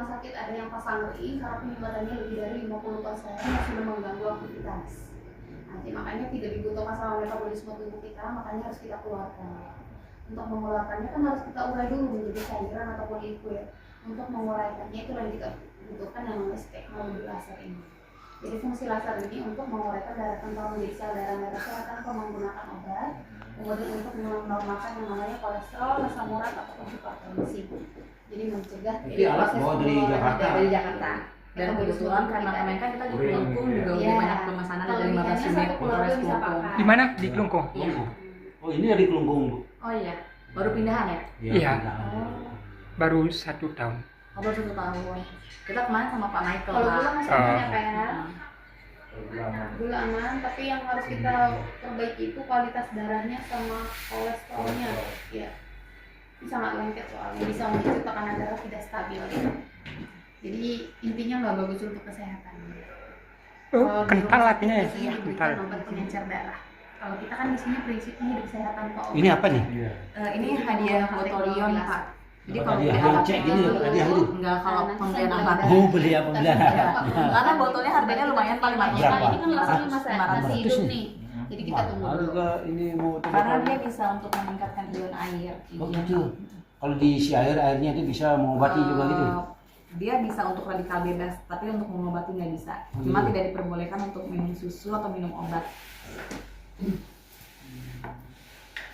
rumah sakit ada yang pasang ring karena penyebarannya lebih dari 50% yang sudah mengganggu aktivitas. Nanti makanya tidak dibutuhkan sama metabolisme tubuh kita, makanya harus kita keluarkan. Untuk mengeluarkannya kan harus kita urai dulu menjadi cairan ataupun liquid. Untuk menguraikannya itu yang kita butuhkan yang namanya teknologi laser ini. Jadi fungsi laser ini untuk menguraikan darah kental menjadi sel darah merah sehat tanpa menggunakan obat. Kemudian untuk menormalkan yang namanya kolesterol, asam urat ataupun hipertensi. Jadi mencegah Tapi alat bawa dari Jakarta. Dari Jakarta. Dan kebetulan karena kemarin kan kita di Kelungkung juga udah banyak pemesanan dari 15 unit Polres Kelungkung. Di mana? Di Kelungkung? Iya. Oh ini dari Kelungkung, Bu? Oh iya, baru pindahan ya? Iya. Oh, Baru 1 tahun. baru 1 tahun. Kita kemarin sama Pak Michael. Kalau Pak. gula masih aman ya Pak ya? Hmm. Gula aman, tapi yang harus kita perbaiki itu kualitas darahnya sama kolesterolnya. Ya, ini sangat lengket soalnya bisa memicu tekanan darah tidak stabil. Jadi intinya nggak bagus untuk kesehatan. Oh, Kalau di kental rumah artinya ya? sakit biasanya diberikan Kental. obat pengencer darah. Kalau kita kan di sini prinsipnya hidup sehat tanpa obat. Ini apa nih? Ini hadiah botolion Pak. Jadi kalau Hadiah, beli alat cek kayak gini, gitu, hadiah itu. enggak kalau Nanti pembelian saya alat. beli Oh, beli apa pembelian? Iya. Karena botolnya harganya lumayan paling banyak. Berapa? Ini kan langsung masa nasi 500. hidup nih. Jadi kita tunggu dulu. Harga ini mau Karena dia bisa untuk meningkatkan ion air. Oh gitu. Kalau diisi air, airnya itu bisa mengobati juga gitu. Dia bisa untuk radikal bebas, tapi untuk mengobati nggak bisa. Oh, Cuma iya. tidak diperbolehkan untuk minum susu atau minum obat.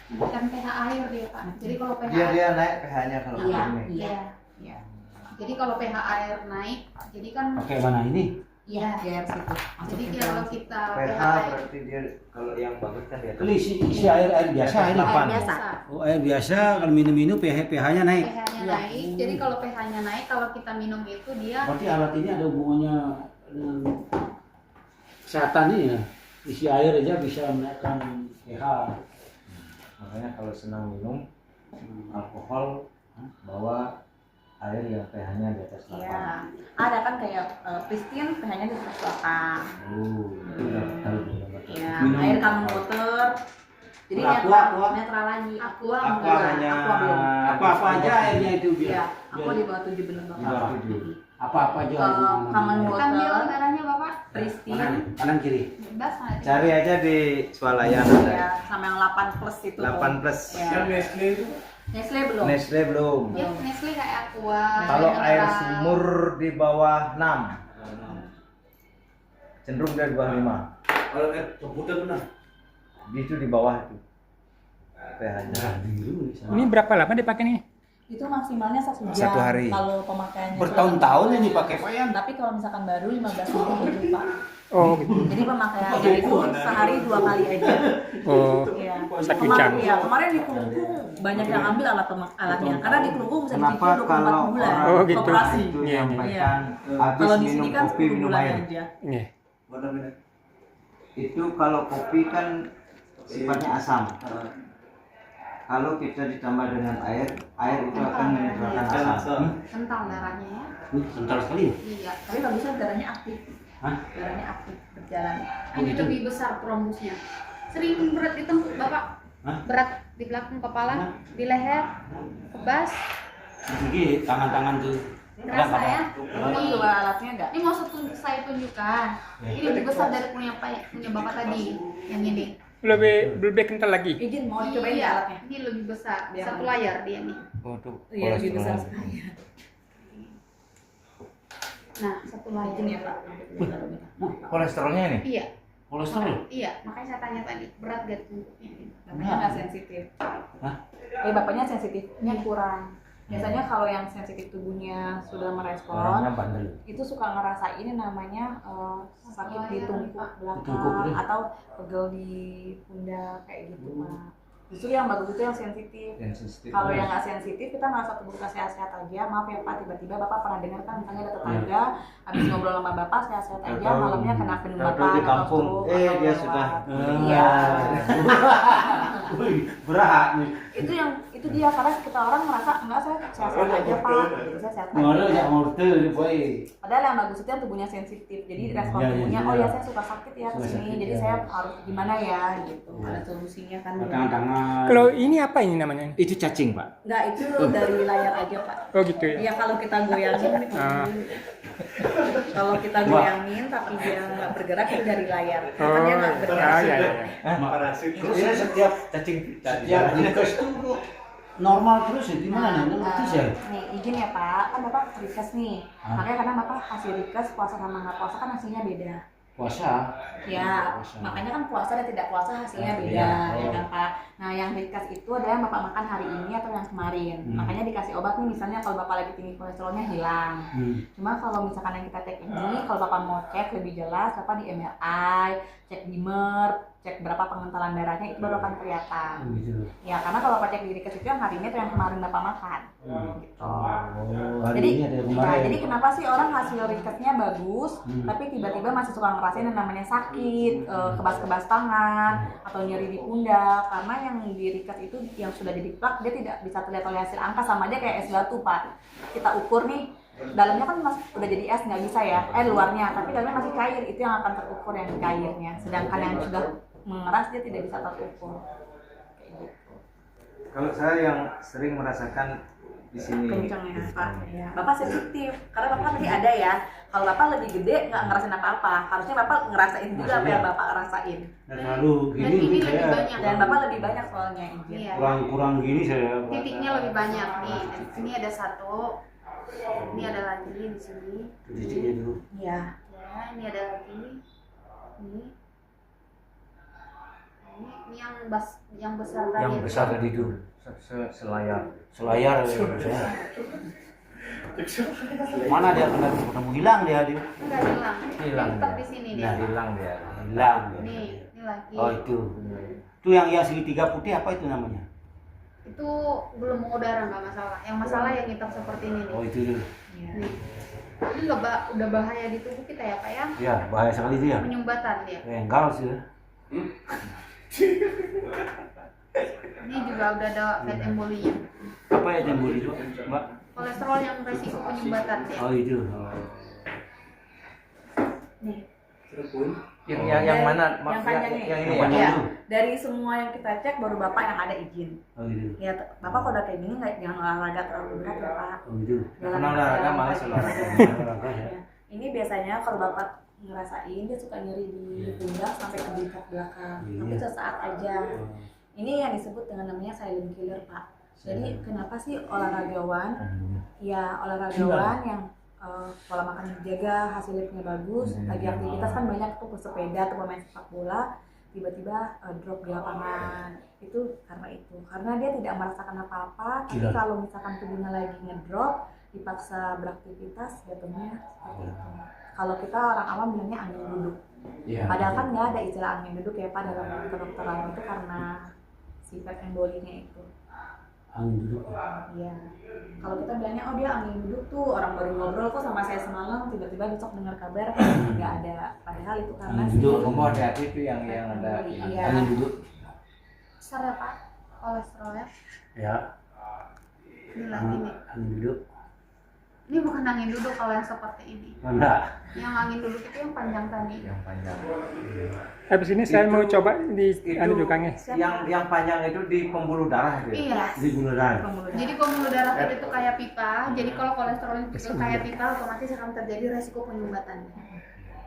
Bukan pH air dia Pak. Jadi kalau pH Dia naik pH-nya kalau Iya, ini. iya, Iya. iya. Jadi kalau pH air naik, jadi kan Pakai mana ini? Iya, biar situ. jadi Masukin kalau ke kita pH air berarti dia kalau yang bagus kan dia Kalau isi air biasa ini. Delapan. air biasa. Oh air biasa kalau minum pH-nya naik. pH-nya Iya. naik. Jadi kalau pH-nya naik, kalau kita minum itu dia Berarti alat ini ada hubungannya dengan kesehatan ini ya. Isi air aja bisa menaikkan pH. makanya kalau senang minum alkohol bawa air yang pH-nya di atas 8. Iya. Ada kan kayak Pristine pH-nya di atas 8. Oh, itu udah tahu dulu. Iya, Minum. air common water. Jadi Aqua, netral, aqua. netral lagi. Aqua Aqua enggak, hanya aqua belum. Apa-apa aja airnya itu Iya, biar. aqua di bawah 7 benar Di Bapak. bawah 7. Apa-apa aja. Kalau common ambil water, darahnya Bapak. Pristine, Kanan kiri. Bebas nggak? Cari aja di swalayan ya sama yang 8 plus itu. 8 plus. Ya. Nestle belum. Nestle belum. Ya, Nestle kayak Aqua. Kalau kayak air mineral. sumur di bawah 6 cenderung dari bawah 5. Kalau air komputer benar. Itu di bawah itu pH-nya. Ini berapa lama dipakai nih? Itu maksimalnya 1 jam. 1 hari. Kalau pemakaiannya Bertahun-tahun ini pakai Payan. Tapi kalau misalkan baru 15 menit Pak. Oh gitu. Jadi pemakaiannya itu sehari 2 kali aja. Oh, Iya. 1 jam. Iya, kemarin di Kelungkung banyak yang ambil alatnya. Karena di Kelungkung bisa Kenapa dicicil 24 kalau bulan. orang Oh, gitu. Operasi. itu Iya, menyampaikan habis Kalau di minum sini kan kopi 10 minum bulan air. aja. Ini. Itu kalau kopi kan sifatnya asam. Kalau kita ditambah dengan air itu akan menyebabkan asam. Kental darahnya ya. Kental sekali. Iya. Tapi bagusnya darahnya aktif. Hah? Darahnya aktif berjalan. Ini lebih besar trombusnya. Sering berat di tengkuk Bapak. Hah? Berat di belakang kepala, di leher, kebas. Jadi tangan-tangan tuh. Terasa ya? Kamu coba alatnya enggak? Ini mau saya tunjukkan. Ini lebih besar dari punya Bapak tadi. Yang ini. Lebih kental lagi. Izin mau cobain Iya, nggak alatnya? ini lebih besar. Biar Satu mana? layar dia nih. Oh, tuh. Iya, lebih besar sekali. Nah, satu layar. Izin ya Pak. Kolesterolnya ini? Iya. Kolesterol. Iya, makanya saya tanya tadi, berat gak tengkuknya ini? Bapaknya nggak sensitif. Hah? Bapaknya sensitifnya kurang. Biasanya kalau yang sensitif tubuhnya sudah merespon, Orangnya bandel. itu suka ngerasain ini namanya sakit di tungku Tungkuk belakang deh. atau pegel di pundak kayak gitu Pak. Justru yang bagus itu yang sensitif. Yang sensitif. Kalau yang nggak sensitif kita ngerasa tubuh kita sehat-sehat aja. Maaf ya Pak, tiba-tiba Bapak pernah dengar kan misalnya ada tetangga habis ngobrol sama Bapak sehat-sehat aja, Tahu. malamnya kena Tahu penyumbatan di kampung. atau Dia lewat. sudah. Iya. Wih, berat nih. Itu yang Itu dia, karena kita orang merasa enggak, saya sehat-sehat aja Pak, gitu, saya sehat Mana aja. ya morte boy. Padahal yang bagus itu yang tubuhnya sensitif, jadi respon Iya, iya, tubuhnya, iya. oh ya saya suka sakit ya Suka kesini, sakit, jadi ya. saya harus gimana ya gitu, Iya. ada solusinya kan. Tangan-tangan. Kalau ini apa ini namanya? Itu cacing, Pak. Enggak, itu dari layar aja Pak. Oh gitu ya. Ya kalau kita goyangin, Ah. kalau kita goyangin tapi dia nggak bergerak itu dari layar. Oh, Kan dia nggak bergerak. ya ya. Terus setiap cacing Ya, request itu normal terus ya gimana? Terus ya. Nih izin ya Pak, kan Bapak request nih. Makanya karena Bapak hasil request puasa sama nggak puasa kan hasilnya beda. Puasa. Ya, Puasa. makanya kan puasa dan tidak puasa hasilnya Oh, beda, iya. ya Oh. kan Pak. Nah, yang request itu adalah Bapak makan hari ini atau yang kemarin. Makanya dikasih obat nih, misalnya kalau Bapak lagi tinggi kolesterolnya hilang. Cuma kalau misalkan yang kita cek ini, kalau Bapak mau cek lebih jelas, Bapak di MRI, cek di MERP, cek berapa pengentalan darahnya, itu baru akan kelihatan. Gitu. Ya, karena kalau Bapak cek di request itu yang hari ini atau yang kemarin Bapak makan. Gitu. Oh, hari Jadi, ini ada yang ya, kemarin. jadi kenapa sih orang hasil risetnya bagus, tapi tiba-tiba masih suka ngerasain yang namanya sakit, kebas-kebas tangan, atau nyeri di pundak, karena yang di riset itu yang sudah jadi plak, dia tidak bisa terlihat oleh hasil angka, sama aja kayak es batu Pak. Kita ukur nih, dalamnya kan masih udah jadi es, nggak bisa ya, luarnya, tapi dalamnya masih cair, itu yang akan terukur yang cairnya, sedangkan yang sudah mengeras dia tidak bisa terukur. Kayak gitu. Kalau saya yang sering merasakan di sini Kencang ya Pak. Ya. Bapak sensitif karena Bapak tadi ada ya. Kalau Bapak lebih gede nggak ngerasain apa-apa. Harusnya Bapak ngerasain juga apa yang Bapak rasain. Dan lalu Dan gini ini saya lebih banyak. Dan Bapak lebih banyak soalnya izin. Iya. kurang gini saya. Titiknya lebih banyak nih. Ini ada satu. Ini ada lagi di sini. Titiknya dulu. Iya. Ya, ini ada lagi. Ini. Ini yang besar tadi. Yang besar tadi itu selayar. selayar ya, saya. Mana dia kena ketemu hilang dia Enggak hilang. Hilang Tetap dia. di sini Nah, dia. Hilang dia. hilang dia. Nih, ini lagi. Oh itu yang segitiga putih apa itu namanya? Itu belum mengudara nggak masalah. Yang masalah yang hitam seperti ini nih. Oh itu dulu. Iya. Nih. Ini udah bahaya di tubuh kita ya Pak ya. Ya bahaya sekali itu ya. Penyumbatan dia. Enggal sih. Ini juga udah ada fat embolinya. Apa ya yang itu, Mbak? Kolesterol yang resiko penyumbatan dia. Oh itu. Nih. Yang mana? Yang panjang ini. Yang ini Yang ya. panjang. Ya. itu. Dari semua yang kita cek baru Bapak yang ada izin. Oh itu. Ya, Bapak kalau udah kayak gini jangan olahraga terlalu berat ya Pak. Oh itu. Jalan Pernah olahraga, jalan malas kaki. olahraga. Olahraga ya. Ya. Ini biasanya kalau Bapak ngerasain dia suka nyeri di pundak sampai ke bengkak belakang. Iya. Tapi sesaat aja. Ini yang disebut dengan namanya silent killer Pak. Jadi kenapa sih olahragawan, ya olahragawan yang pola makan dijaga, hasilnya bagus, lagi aktivitas kan banyak tuh bersepeda atau pemain sepak bola, tiba-tiba drop di lapangan. Itu karena dia tidak merasakan apa-apa, tapi Gila. kalau misalkan tubuhnya lagi ngedrop, dipaksa beraktivitas, jatuhnya seperti itu. Kalau kita orang awam bilangnya angin duduk. Iya. Padahal kan nggak ada istilah angin duduk ya Pak dalam kedokteran, itu karena sifat embolinya itu. Angin duduk. Iya. Kalau kita bilangnya oh dia angin duduk tuh, orang baru ngobrol kok sama saya semalam, tiba-tiba besok dengar kabar nggak ada. Padahal itu karena Angin duduk. Kamu hati-hati itu yang ada. Iya. Angin duduk. Besar ya Pak kolesterolnya. Ya. Ini lagi nih. Angin duduk. Ini bukan angin duduk kalau yang seperti ini. Enggak. Yang angin duduk itu yang panjang tadi. Yang panjang. Habis ini saya mau coba di Itu anu jukangnya. yang panjang itu di pembuluh darah itu. Ya? Iya. Di bundaran. Jadi pembuluh darah kita itu kayak pipa. Jadi kalau kolesterol itu kayak pipa, otomatis akan terjadi resiko penyumbatan.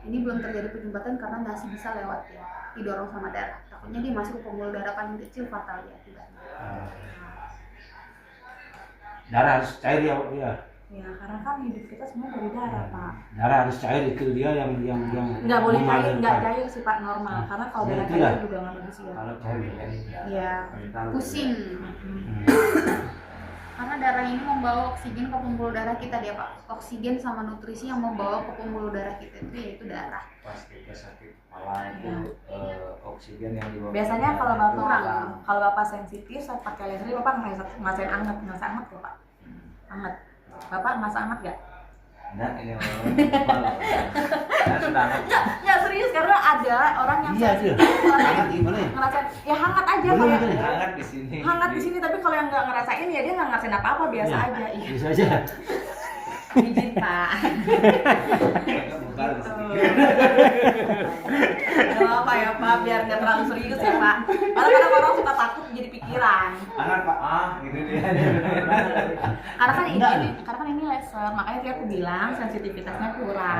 Ini belum terjadi penyumbatan karena masih bisa lewat ya, didorong sama darah. Takutnya dia masuk ke pembuluh darah paling kecil, fatal ya akibatnya. Darah harus cair ya, Pak, ya. ya karena kan hidup kita semua dari darah Pak. Darah harus cair itu dia yang Nggak boleh cair, mengalirkan. nggak cair sih Pak normal. Karena kalau Ya, darah itulah. cair juga nggak bagus ya. Kalau cair ya. Iya. Pusing. Karena darah ini membawa oksigen ke pembuluh darah kita dia Pak. Oksigen sama nutrisi yang membawa ke pembuluh darah kita itu yaitu darah. Pas kita sakit kepala itu oksigen yang dibawa. Biasanya kalau Bapak Kurang. kalau Bapak sensitif saat pakai laser Bapak ngerasain anget nggak Pak? Anget. Bapak merasa anget nggak? Enggak, ini orang. Saya sudah hangat. Nggak serius karena ada orang yang Iya, iya. orang yang Gimana ya? ngerasain ya hangat aja Belum kayak kan ya? Hangat di sini. hangat di sini, tapi kalau yang nggak ngerasain ya dia nggak ngerasain apa-apa, biasa Iya. aja. Iya. Bisa aja. Izin Pak. Bukan di sini. Gak apa ya Pak, biar nggak terlalu serius ya Pak. Kadang-kadang orang suka takut jadi pikiran. Hangat Pak, gitu dia. Karena kan ini laser, makanya tadi aku bilang sensitivitasnya kurang.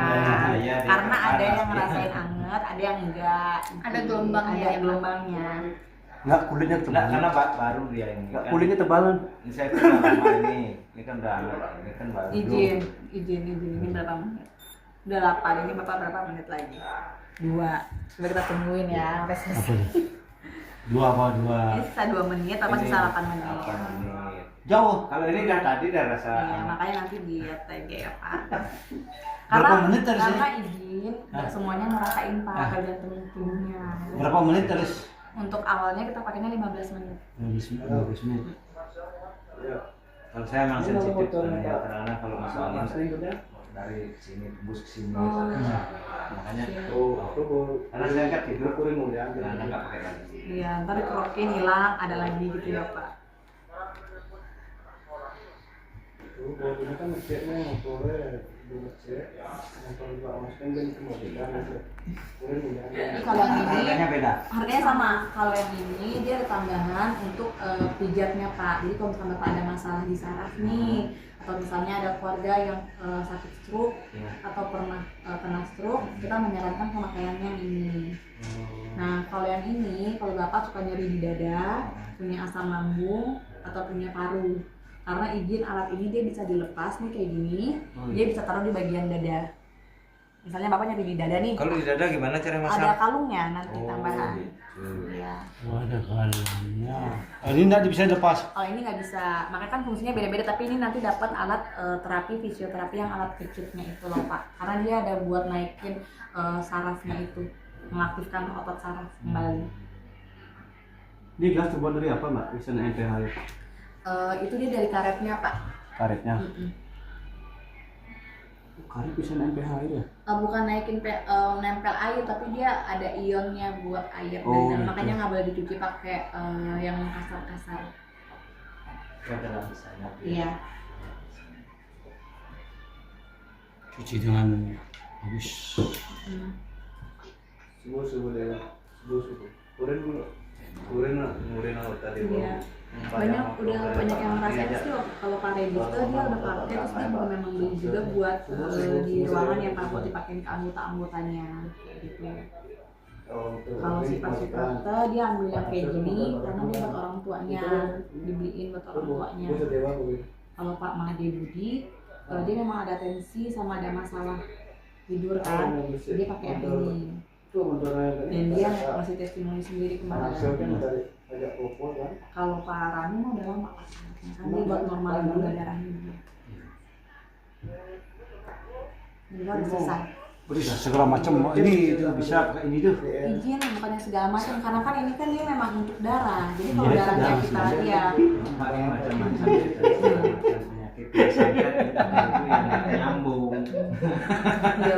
Iya, dia Karena ada panas. yang ngerasain anget, ada yang enggak. Ada gelombangnya Ada ya, Pak? gelombangnya. Enggak, kulitnya Enggak, tebal. karena baru dia ini. Enggak, kan. kulitnya tebalan. Ini saya kan udah lama ini. Ini kan udah hangat, ini kan baru. Izin. Ini berapa menit? Udah 8, ini Bapak berapa menit lagi? 2. Coba kita tungguin ya sampai selesai. Apa nih? Dua apa? Dua. Ini sisa 2 menit apa Ini sisa 8 menit? 8 menit. Jauh. Kalau ini udah tadi udah rasa Iya, makanya nanti di TG ya Pak. Berapa menit tadi karena sih? izin, nggak Hah? semuanya ngerasain Pak, Hah? tergantung tubuhnya. Berapa menit terus? Untuk awalnya kita pakainya 15 menit. 15 menit. kalau saya memang sensitif sebenarnya, karena kalau misalnya dari sini tembus ke sini Oh. makanya karena saya kan tidur karena nggak pakai lagi. Iya, ntar dikerokin hilang, ada lagi gitu ya Pak. Ini kalau yang ini Harganya beda. harganya sama. Kalau yang ini dia ada tambahan untuk pijatnya Pak. Jadi kalau misalnya Bapak ada masalah di saraf nih, atau misalnya ada keluarga yang sakit stroke Iya. atau pernah kena stroke, kita menyarankan pemakaian yang ini. Nah, kalau yang ini, kalau Bapak suka nyeri di dada, punya asam lambung atau punya paru, karena izin alat ini dia bisa dilepas nih kayak gini, dia bisa taruh di bagian dada. Misalnya Bapak nyeri di dada nih, Kalau di dada gimana cara ada masak? kalungnya nanti tambahan. gitu. Iya. Oh, ada kalungnya. Ini enggak bisa lepas. Kalau ini nggak bisa, makanya kan fungsinya beda-beda. Tapi ini nanti dapat alat terapi fisioterapi yang alat kecutnya itu loh Pak. Karena dia ada buat naikin sarafnya itu, mengaktifkan otot saraf kembali. Ini gas terbuat dari apa, Mbak? Bisa MPH ya? Itu dia dari karetnya Pak. Karetnya. Mm-mm. Karet bisa MPH ya? Bukan naikin nempel air, tapi dia ada ionnya buat air. Oh, Dan gitu. makanya nggak boleh dicuci pakai yang kasar-kasar. Ada lapisannya. Iya. Cuci dengan bagus. Hmm. Iya. Udah banyak yang ngerasain sih kalau Pak Reddy itu dia udah pakai, terus dia juga memang beli juga buat di ruangan ya Pak, buat dipakein ke anggota-anggotanya gitu. Kalau si Pak Suprapta dia ambil yang kayak gini karena dia buat orang tuanya, dibeliin buat orang tuanya. Kalau Pak Mahdi Budi dia memang ada tensi sama ada masalah tidur kan, dia pakai yang ini. Dan dia ngasih testimoni sendiri kemarin. Kalau Pak Rani mah udah lama kan dia buat normalin gula darahnya dia. Jadi udah selesai. Bisa segala macam. Ini itu bisa pakai ini tuh. Izin bukannya segala macam, karena kan ini kan dia memang untuk darah. Jadi kalau Iya, darahnya darah kita sih. ya Pakai macam-macam penyakit biasanya itu yang nggak nyambung. dia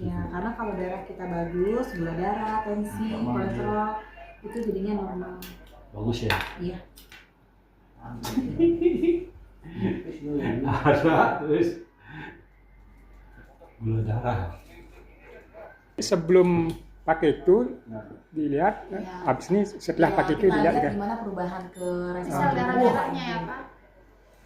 ya karena kalau darah kita bagus, gula darah, tensi, kolesterol itu jadinya normal. Bagus ya. Iya. Ada terus gula darah. Sebelum pakai itu dilihat, Ya. habis ini setelah Ya, pakai itu kita dilihat lihat kan. gimana perubahan ke respon Sel tubuh. darah-darahnya ya Pak.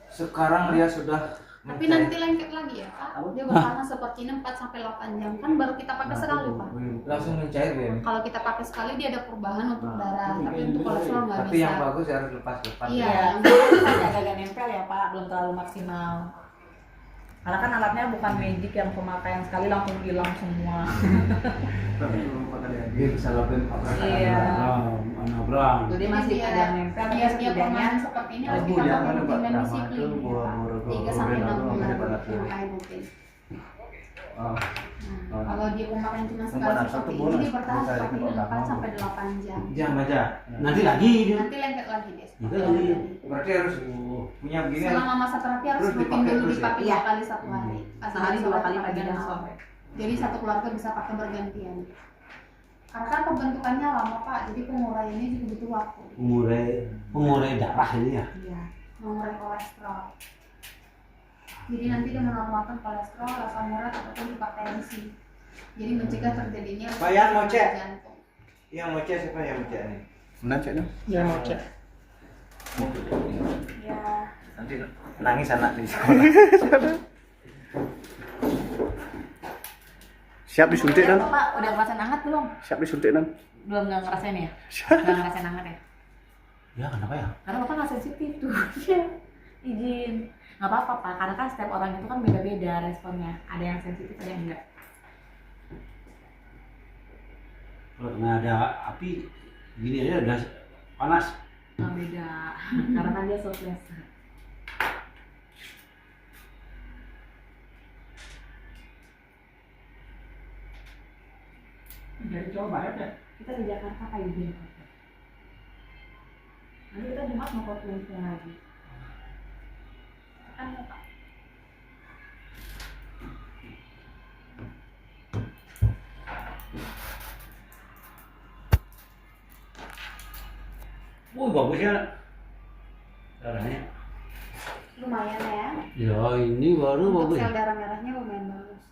Sekarang dia sudah Tapi nanti lengket lagi ya Pak. Dia bertahan seperti ini 4-8 jam. Kan baru kita pakai sekali Pak. langsung mencair dia. Kalau kita pakai sekali dia ada perubahan untuk darah, tapi untuk kolesterol nggak Tapi bisa. yang bagus harus lepas-lepas. Iya. Ya, yang agak nempel ya Pak, belum terlalu maksimal. Karena kan alatnya bukan magic yang pemakaian sekali langsung hilang semua. Dia bisa lakukan operasi. Iya. Mana berang. Jadi masih ada yang nempel, Biar ya dia setidaknya permanen seperti ini harus Ibu kita yang pakai mana, rutin Pak? dan Nama disiplin. tuh, buah-buah, 3-6 bulan buah-buah, dipakai rutin. Oh. Nah, kalau dia pemakan cuma sekali Pemanasan seperti tuh ini, boleh. dia bertahan Bisa seperti ikut ini otak 4 mau. sampai 8 jam. Jam aja. Nanti lagi dia. Nanti lengket lagi deh. Nanti lagi. Berarti harus punya begini. Selama masa terapi harus Terus rutin dipakai dulu terus ya? dipakai Iya. 2 kali 1 hari. Sehari 2 kali pagi dan malam. sore. Jadi satu keluarga bisa pakai bergantian. Karena kan pembentukannya lama Pak, jadi penguraiannya juga butuh waktu. Pengurai darah ini ya. Iya, mengurai kolesterol. Jadi nanti dia menormalkan kolesterol, asam urat ataupun hipertensi. Jadi mencegah terjadinya Pak Yan mau cek? jantung. Yang mau cek siapa yang mau cek nih? Benar cek nih? Ya mau cek. Ya. Nanti nangis anak di sekolah. Siap disuntik Ya, dan? Pak, udah ngerasain hangat belum? Siap disuntik dan? Belum, nggak ngerasain ya? Nggak ngerasain hangat ya? Ya kenapa ya? Karena Bapak nggak sensitif tuh. Iya. Izin. Nggak apa-apa Pak, karena kan setiap orang itu kan beda-beda responnya. Ada yang sensitif, ada yang enggak. Kalau kena ada api gini aja udah panas. Nggak beda. Karena kan dia surplus. Dari Jawa Barat ya. Kita di Jakarta Pak izin. Nanti kita Jumat mau konferensi lagi. Kan ya Pak? Bagus ya darahnya. Lumayan ya. Ya ini baru Untuk bagus. sel darah merahnya lumayan bagus.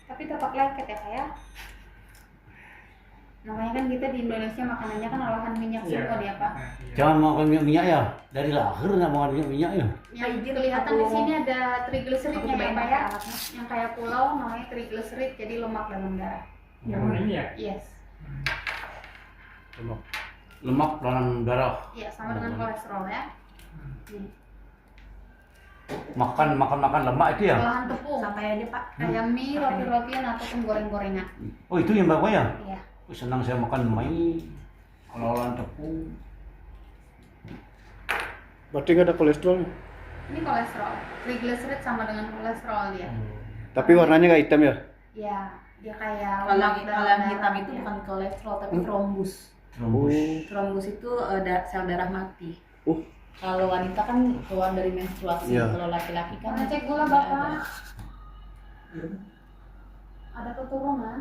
Tapi tetap lengket ya Pak ya. Namanya kan kita di Indonesia makanannya kan olahan minyak semua ya Pak. Jangan makan minyak ya. Dari lahir nggak makan minyak ya. Yang izin kelihatan aku- di sini ada triglyceridnya aku ya cobain Pak ya. alatnya. Yang kayak pulau namanya triglycerid, jadi lemak dalam darah. Yang mana ini ya? Yes. Lemak dalam darah. Iya, sama dengan kolesterol ya. Makan lemak itu ya. Olahan tepung, Santai aja Pak. kayak mie, roti-rotian ataupun goreng-gorengan. Oh itu yang bagus ya. Iya. Oh, senang saya makan mie. Olahan tepung. Berarti nggak ada kolesterol. Ini kolesterol. Triglycerid sama dengan kolesterol dia. Tapi warnanya nggak hitam ya? Iya, dia kayak Kalau lemak yang, dalam kalau yang darah hitam itu dia. bukan kolesterol tapi trombus. Rembus. Trombus itu sel darah mati. Oh. Kalau wanita kan keluar dari menstruasi. Iya. Kalau laki-laki kan Mana cek gula nggak Bapak? ada. Ada keturunan?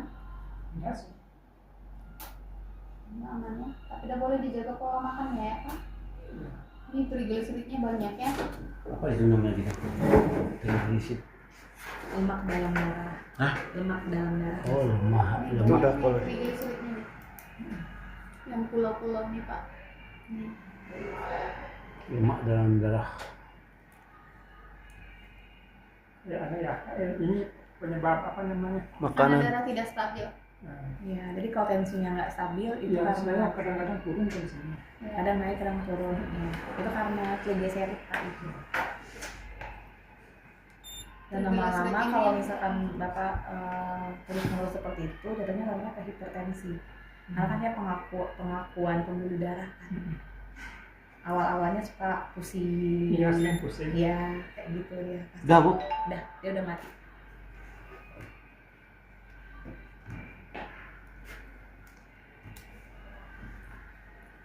Enggak sih. Ini aman ya. Tapi tidak boleh dijaga pola makan ya Pak. Ini triglyceridnya banyak ya. Apa itu namanya kita? Triglycerid. Lemak dalam darah. Hah? Lemak dalam darah. Oh lemah. Itu Lemak. udah Ini kolesterol. triglyceridnya nih. Yang pulau-pulau nih Pak. Ini. Lemak dalam darah. Ya ada ya. Ini penyebab apa namanya? Karena Makanan. darah tidak stabil. Nah, Ya, jadi kalau tensinya nggak stabil itu Iya, karena saya kadang-kadang turun tensinya. kadang naik kadang turun. Ya. Itu karena triglycerid Pak itu. Dan lama-lama Triglycerid kalau ini- misalkan Bapak terus-menerus seperti itu, jadinya lama-lama ke hipertensi. Karena kan dia pengakuan pembuluh darah kan. Awal-awalnya suka pusing. Iya, sering pusing. Iya, kayak gitu ya. Udah bu. Udah, dia udah mati.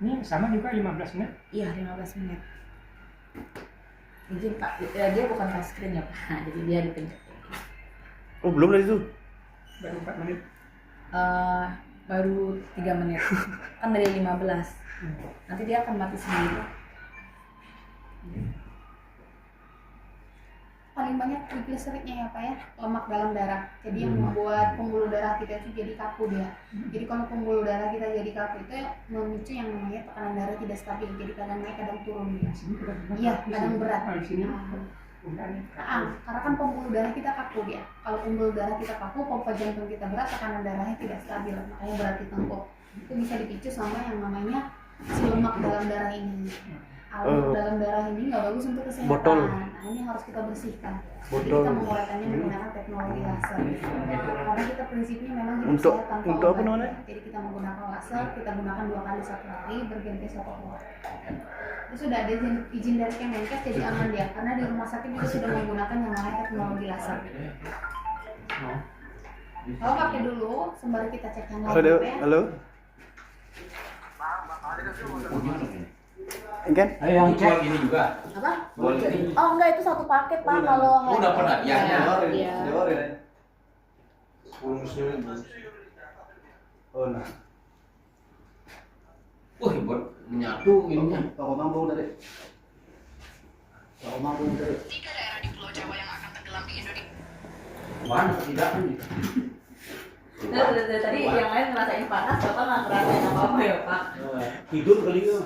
Ini sama juga 15 menit. Iya, 15 menit. Izin Pak, ya, dia bukan touchscreen ya Pak, jadi dia dipencet. Oh belum dari itu. Baru 4 menit. Baru 3 menit. Kan dari 15. Nanti dia akan mati sendiri. Paling banyak triglyceridnya ya Pak ya, lemak dalam darah. Jadi yang membuat pembuluh darah kita itu jadi kaku dia. Jadi kalau pembuluh darah kita jadi kaku itu memicu yang namanya tekanan darah tidak stabil. Jadi kadang naik kadang turun dia. Sini kita berat. Iya, Di kadang sini. berat. Ah, di sini. Nah, Bukan. karena kan pembuluh darah kita kaku dia. Kalau pembuluh darah kita kaku, pompa jantung kita berat, tekanan darahnya tidak stabil. Makanya berat ditengkuk. Itu bisa dipicu sama yang namanya si lemak dalam darah ini. Alur dalam darah ini nggak bagus untuk kesehatan. Botol. Nah, ini harus kita bersihkan. Jadi Botol. kita menguranginya menggunakan teknologi laser. Karena kita prinsipnya memang hidup Untuk- sehat tanpa untuk apa obat. namanya? Jadi kita menggunakan laser, kita gunakan 2 kali 1 hari, berganti 1 hari. Itu sudah ada izin dari Kemenkes, jadi aman dia. Karena di rumah sakit juga sudah menggunakan yang namanya teknologi laser. Kalau pakai dulu, sembari kita cek yang lain Halo, ya. halo. Kan? Ayo yang cek. ini juga. Apa? Boleh ini. Oh enggak, itu satu paket Pak kalau Oh, udah pernah. Ya, ya. Iya. Oh, nah. Wih, buat menyatu ininya. Aku mampu tadi. Aku mampu tadi. Mana tidak nih? Dari tadi yang lain ngerasain panas, Bapak nggak ngerasain apa-apa ya Pak? Tidur kali ya.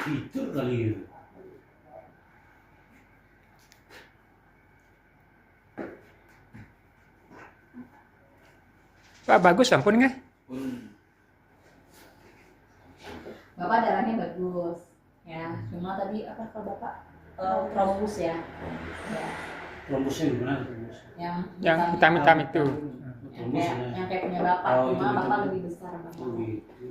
Tidur kali ya. Pak bagus ampun nggak? Bapak darahnya bagus, ya. Cuma tadi apa kalau Bapak trombus ya, ya. Trombosnya gimana trombos? Yang hitam-hitam itu. Yang kayak punya Bapak, Oh, cuma itu. Bapak lebih besar Oh Bapak. gitu.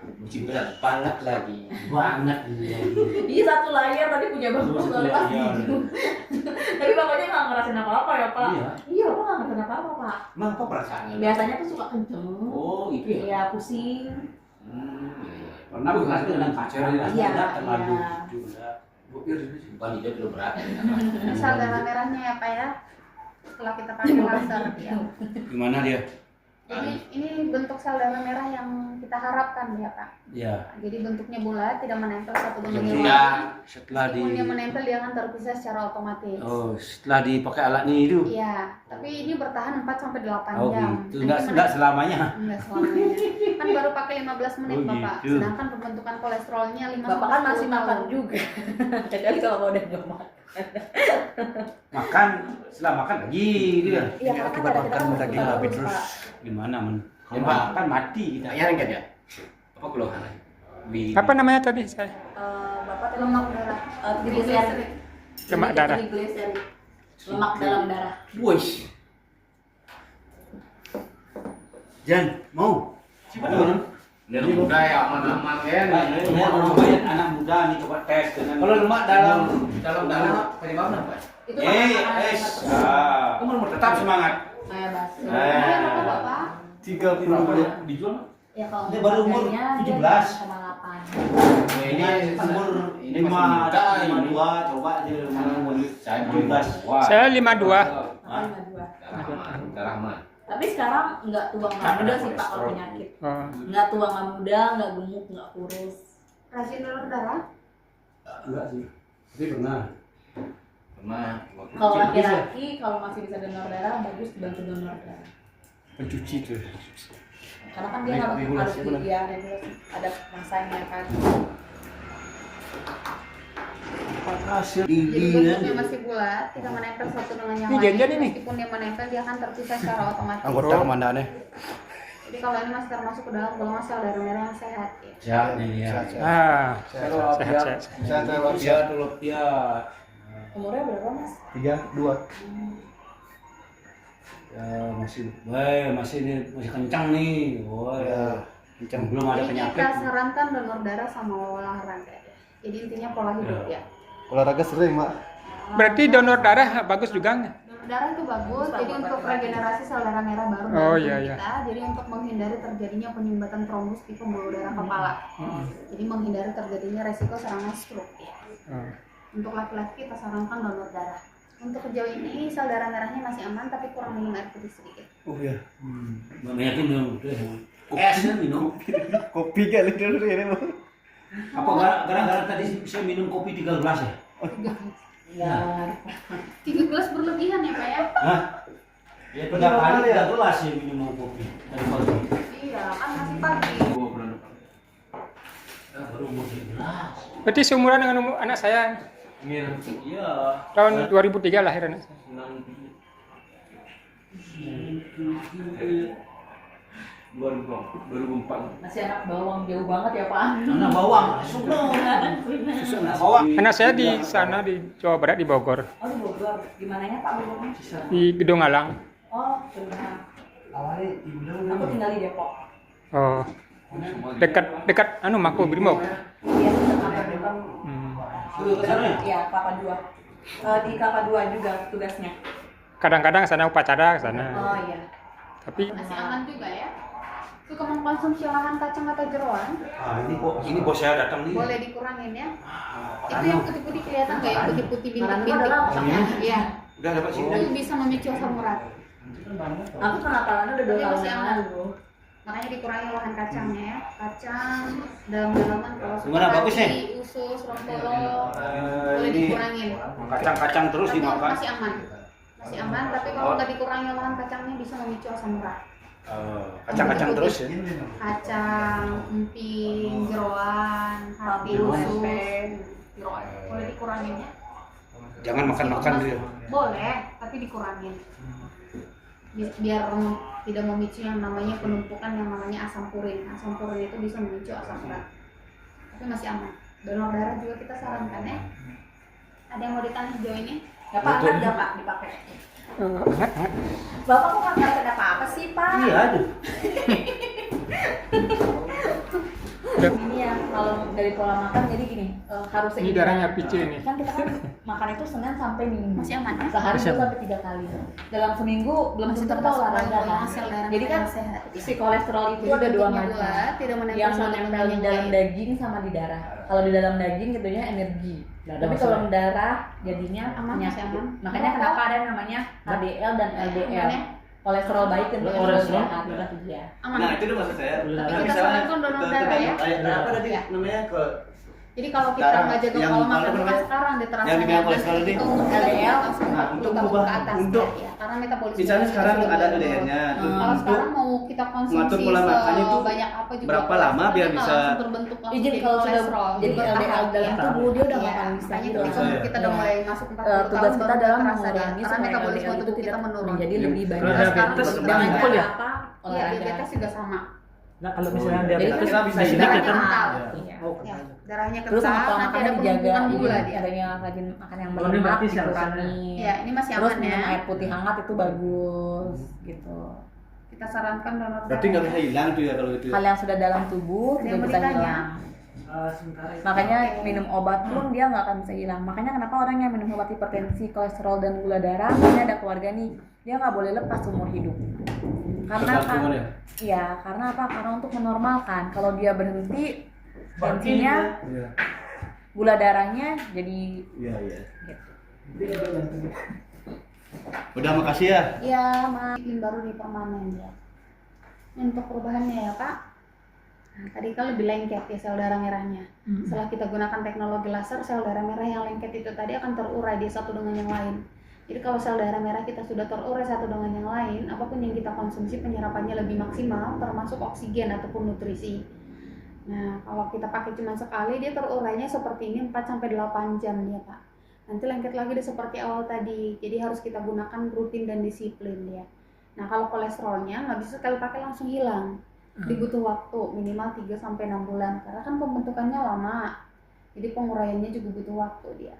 Musim berat banget lagi. Banget ini lagi. Iya satu layar tadi punya Bapak Satu soalnya pas layar. tidur. Tapi Bapaknya nggak ngerasain apa-apa ya Pak? Iya. Iya Bapak nggak ngerasain apa-apa Pak. Emang apa perasaannya? Biasanya tuh suka kenceng, Oh, itu ya. ya pusing. Iya. Karena bukan dengan pacaran Iya, tidak terlalu iya. juga. Bukan itu belum berat. Misal darah merahnya ya Pak ya, setelah kita pakai laser ya. Gimana dia? Jadi ini bentuk sel darah merah yang kita harapkan ya Pak. Ya. Jadi bentuknya bulat, tidak menempel satu dengan yang Sudah lain. setelah di Meskipun dia menempel, dia akan terpisah secara otomatis. oh setelah dipakai alat ini itu. Iya, tapi ini bertahan 4 sampai 8 Oh jam. gitu. Nanti Enggak selamanya. Enggak selamanya. Kan baru pakai 15 menit Oh, Bapak. gitu. Sedangkan pembentukan kolesterolnya 5 Bapak kan masih 10 makan tahun. juga. Kecuali kalau udah nggak makan. Makan setelah makan lagi dia. Iya, karena kan darah kita kan daging berputar babi terus, terus. Pak. Gimana men? Ya, Kalau Pak. makan mati kita. Ya kan ya? Apa keluhan? Apa namanya tadi saya? Bapak tadi Lemak darah. trigliserid. Lemak darah. Trigliserid. Lemak dalam darah. Wih. Jan, mau? Ini muda ya, aman-aman kan. Ini orang banyak anak muda nih coba tes dengan Kalau lemak dalam darah penyebabnya apa? Itu makanan yang nggak tersisa. Umur tetap semangat. Kayak basi. Iya, Bapak, Bapak. 30. Dijual? Ya kalau Dia baru umur harganya, dia 17. 5,8. Ini umur ini 5, masih muda, 52, coba aja umur Saya 17. Saya 52. Apa 52? Darah aman. Tapi sekarang nggak tua nggak muda sih Pak kalau penyakit. Oh. Nggak tua nggak muda, nggak gemuk, nggak kurus. Rajin donor darah. Enggak sih. Tapi pernah. Pernah. Kalau laki-laki kalau masih bisa donor darah bagus dibantu donor darah. Pencuci tuh. Karena kan dia harus Regulasi benar. dia ada masanya kan. Hasil Jadi bentuknya masih bulat, tidak menempel satu dengan yang Ini lain. janjian ini. Meskipun dia menempel, dia akan terpisah secara otomatis. anggota komandannya. Jadi kalau ini masih termasuk ke dalam golongan sel darah merah yang sehat ya. Sehat nih ya. Ah, sehat. Sehat dulu ya. Umurnya berapa Mas? 32. Ya masih baik, masih kencang nih. Oh ya. Kencang. Belum ada Jadi penyakit. kita sarankan donor darah sama olahraga ya. Jadi intinya pola hidup ya. Olahraga sering, Mak. Berarti donor darah bagus juga nggak? Donor darah itu bagus, jadi untuk regenerasi sel darah merah baru Oh, dalam iya, tubuh iya. kita, jadi untuk menghindari terjadinya penyumbatan trombus di pembuluh darah kepala. Jadi menghindari terjadinya resiko serangan stroke ya. Oh. Untuk laki-laki kita sarankan donor darah. Untuk sejauh ini sel darah merahnya masih aman tapi kurang minum air putih sedikit. Oh ya. Banyakin minum. Esnya minum. Kopi kali dulu ini, Mak. Apa gara-gara tadi saya minum kopi 3 gelas ya? Ya. 3 gelas berlebihan ya Pak ya? Hah? Ya tiga kali 3 gelas ya minum kopi dari pagi. Iya, kan masih pagi. Ya, baru umur 11. Berarti seumuran dengan anak saya. Iya. Tahun 2003 lahir anak saya. 2004. Masih anak bawang jauh banget ya Pak. Anak bawang, susu anak bawang. Anak saya di sana di Jawa Barat di Bogor, Oh di Bogor, di mananya Pak Bogornya? di Gedung Alang. Oh benar. Aku tinggal di Depok. Oh, dekat anu Mako Brimob. Iya dekat kantor Depok. Sudah ke sana ya? Iya Kelapa 2. Di Kelapa 2 juga tugasnya. Kadang-kadang sana upacara ke sana. Oh iya. Tapi Masih aman juga ya. Suka mengkonsumsi olahan kacang atau jeroan, Ini bos saya datang nih. boleh dikurangin ya. Itu yang putih-putih kelihatan nggak? Yang putih-putih bintik-bintik. Marah-marah Iya. Udah dapat sini. Itu bisa memicu asam urat. Aku kenapalannya udah 2 Tapi tahun masih yang aman. lalu. Makanya dikurangi olahan kacangnya ya. Kacang, dalam-dalaman kalau suka Gimana, bagus ya? hati, usus, rontolo, boleh Ini dikurangin. kacang-kacang terus Tapi dimakan. masih aman. Masih aman, tapi kalau nggak dikurangi olahan kacangnya bisa memicu asam urat. Kacang-kacang terus ya. Kacang, emping, jeroan, hati, Jeroan. usus, jeroan. Boleh dikurangin ya. Jangan makan-makan dia. Boleh, tapi dikurangin. Biar tidak memicu yang namanya penumpukan yang namanya asam purin. Asam purin itu bisa memicu asam urat. Tapi masih aman. Donor darah juga kita sarankan ya. Ada yang mau ditanya sejauh ini? Ya Pak, anak nggak Pak dipakai? Bapak kok nggak ngeliatin apa-apa sih Pak? Iya aduh. Ini ya kalau dari pola makan jadi gini, harus ini seimbang. darahnya picu ini. Kan kita kan makan itu Senin sampai Minggu. Masih aman ya? Sehari Masih itu aman. sampai 3 kali. Dalam seminggu belum Masih tentu kita termasuk olahraga golongan kan. sel darah Jadi kan merah sehat. si kolesterol itu Jadi ada 2 bentuknya macam. bulat, tidak menempel Yang satu menempel dengan di yang dalam lain. daging sama di darah. Kalau di dalam daging tentunya energi. Nggak ada Tapi masalah. kalau di darah jadinya Aman, penyakit. masih aman. Makanya kenapa ada namanya HDL dan LDL. Aman ya? Kolesterol baik dan Kolesterol? sehat itu dia. Aman. Nah itu tuh maksud saya. Tapi kita sarankan donor darah ya. Apa tadi Ya. namanya ke Jadi kalau kita Darah nggak jaga yang pola apa makan kita namanya? sekarang diterasa Yang dibilang kolesterol ini. itu umur kita LDL. langsung Nah, 40 untuk tahun berubah, ke atas untuk ya. Karena metabolisme misalnya kita sekarang sudah ada menurun. LDR-nya Kalau untuk sekarang mau kita konsumsi ngatur pola makannya itu sebanyak apa juga berapa lama biar kita bisa langsung terbentuk langsung Jadi kalau sudah kolesterol, jadi bertahap, LDL dalam ya. tubuh dia udah nggak Iya, akan bisa makanya gitu. ketika Iya. kita udah mulai masuk 40 Tugas tahun kita baru adalah terasa dia. mengurangi Karena supaya metabolisme LDL itu tubuh kita tidak menurun. menjadi lebih banyak. Kalau Nah, sekarang diabetes masuk Dengan banyak cara ya? apa? Iya, Olahraga. diabetes juga sama. Nah, kalau misalnya Jadi diabetes kan bisa di sini darahnya kita kental. Iya. Ya, darahnya Terus sama kental, pola nanti makannya ada dijaga, penumpukan gula dia. adanya rajin makan yang Oh, ini berlemak berarti seharusnya. dikurangi. Ya, ini masih Terus aman minum ya. air putih hangat itu bagus gitu. Kita sarankan donor darah. berarti nggak bisa hilang tuh ya kalau itu. Hal yang sudah dalam tubuh Ada yang tidak mau bisa ditanya? hilang. sementara itu. Makanya minum obat pun dia nggak akan bisa hilang. Makanya kenapa orang yang minum obat hipertensi, kolesterol dan gula darah, ini ada keluarga nih, dia nggak boleh lepas seumur hidup. Karena Tetap umur ya? iya, karena apa? Karena untuk menormalkan. Kalau dia berhenti, tensinya Iya. gula darahnya jadi Iya iya. gitu. Udah makasih ya. Iya, bikin baru nih permanen ya. Untuk perubahannya ya Pak. Nah, tadi kan lebih lengket ya sel darah merahnya. Setelah kita gunakan teknologi laser, sel darah merah yang lengket itu tadi akan terurai dia satu dengan yang lain. Jadi kalau sel darah merah kita sudah terurai satu dengan yang lain, apapun yang kita konsumsi penyerapannya lebih maksimal, termasuk oksigen ataupun nutrisi. Nah, kalau kita pakai cuma sekali, dia terurainya seperti ini 4-8 jam dia Pak. Nanti lengket lagi dia seperti awal tadi. Jadi harus kita gunakan rutin dan disiplin dia. Nah, kalau kolesterolnya nggak bisa sekali pakai langsung hilang. Dibutuh waktu minimal 3-6 bulan karena kan pembentukannya lama. Jadi penguraiannya juga butuh waktu dia.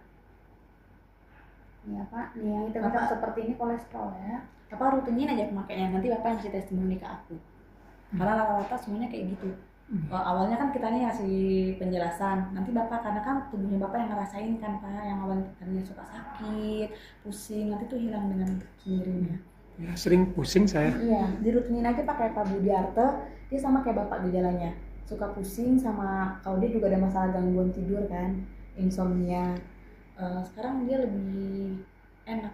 Ya Pak, nih yang hitam-hitam Bapak- seperti ini kolesterol ya. Apa rutinin aja pemakaiannya, nanti Bapak yang kasih testimoni ke aku. Karena rata-rata semuanya kayak gitu. Awalnya kan kita nih ngasih penjelasan, nanti Bapak, karena kan tubuhnya Bapak yang ngerasain kan Pak, yang awalnya tadinya suka sakit, pusing, nanti tuh hilang dengan sendirinya. Ya, sering pusing saya. Iya, dirutinin aja pakai Pak Budiarte, dia sama kayak Bapak gejalanya, suka pusing sama kalau dia juga ada masalah gangguan tidur kan, insomnia. Sekarang dia lebih enak